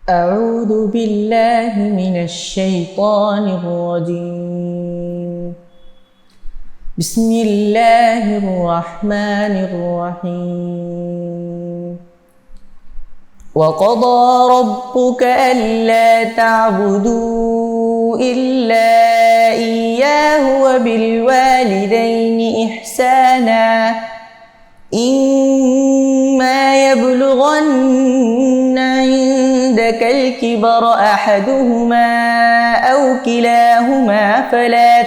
أعوذ بالله من الشيطان الرجيم. بسم الله الرحمن الرحيم. وقضى ربك ألا تعبدوا إلا إياه وبالوالدين إحسانا إما يبلغن عندك الكبر أحدهما أو كلاهما فلا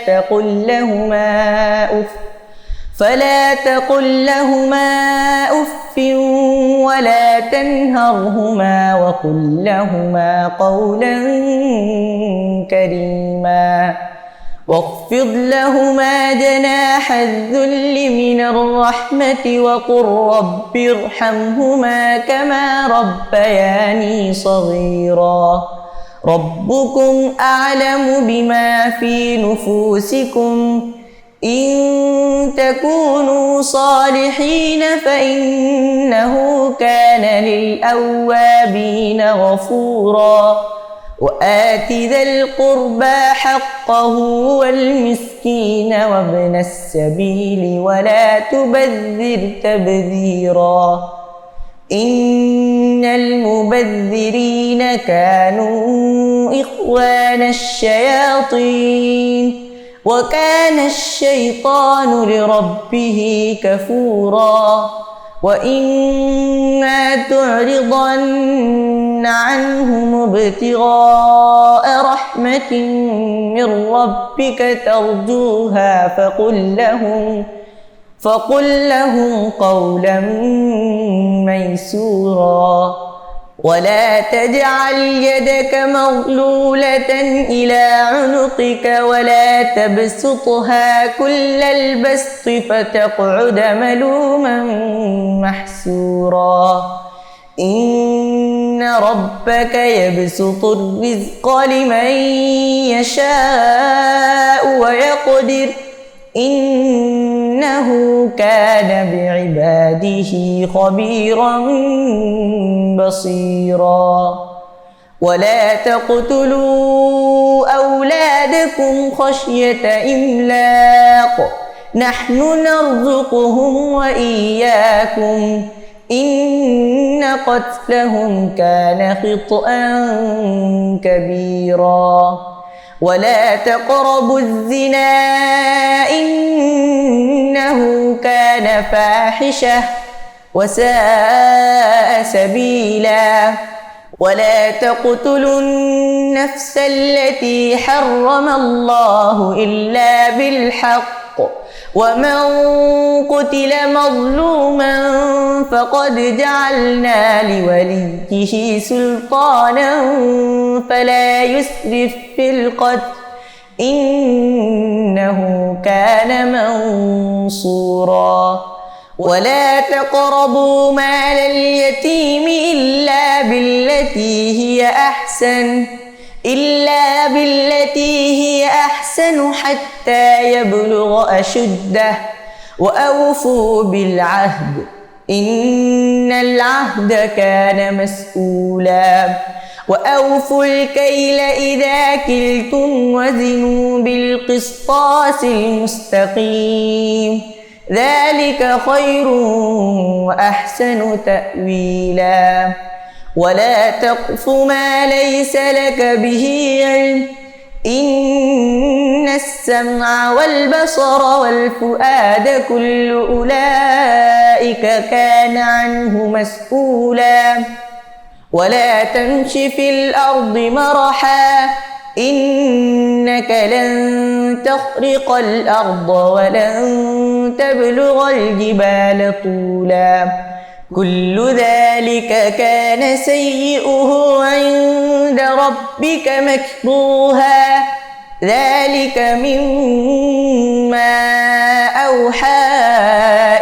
تقل لهما أف ولا تنهرهما وقل لهما قولا كريما واخفض لهما جناح الذل من الرحمة وقل رب ارحمهما كما ربياني صغيرا. ربكم أعلم بما في نفوسكم إن تكونوا صالحين فإنه كان للأوابين غفورا. وآت ذا القربى حقه والمسكين وابن السبيل ولا تبذر تبذيرا إن المبذرين كانوا إخوان الشياطين وكان الشيطان لربه كفورا. وإما تعرضن عنهم ابتغاء رحمة من ربك ترجوها فقل لهم قولا ميسورا. ولا تجعل يدك مغلولة إلى عنقك ولا تبسطها كل البسط فتقعد ملوما محسورا. إن ربك يبسط الرزق لمن يشاء ويقدر إنه كان بعباده خبيرا بصيرا. ولا تقتلوا أولادكم خشية إملاق نحن نرزقهم وإياكم إن قتلهم كان خطأ كبيرا. ولا تقربوا الزنا إنه كان فاحشة وساء سبيلا. ولا تقتلوا النفس التي حرم الله إلا بالحق ومن قتل مظلوما فقد جعلنا لوليه سلطانا فلا يسرف في القتل إنه كان منصورا. ولا تقربوا مال اليتيم إلا بالتي هي أحسن حتى يبلغ أشده وأوفوا بالعهد إن العهد كان مسؤولا. وأوفوا الكيل إذا كلتم وزنوا بالقسطاس المستقيم ذلك خير وأحسن تأويلا. ولا تقف ما ليس لك به علم إن السمع والبصر والفؤاد كل أولئك كان عنه مسؤولا. ولا تمش في الأرض مرحا إنك لن تخرق الأرض ولن تبلغ الجبال طولا كل ذلك كان سيئه عند ربك مكروها. ذلك مما أوحى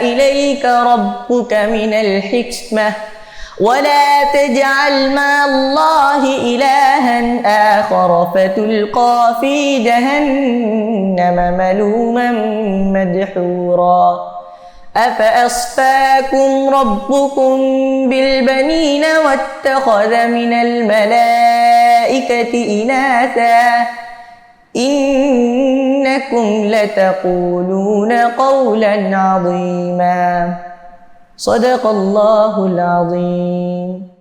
إليك ربك من الحكمة. ولا تجعل مع الله إلها آخر فتلقى في جهنم ملوما مدحورا. أفأصفاكم ربكم بالبنين واتخذ من الملائكة إناثا إنكم لتقولون قولا عظيما. صدق الله العظيم.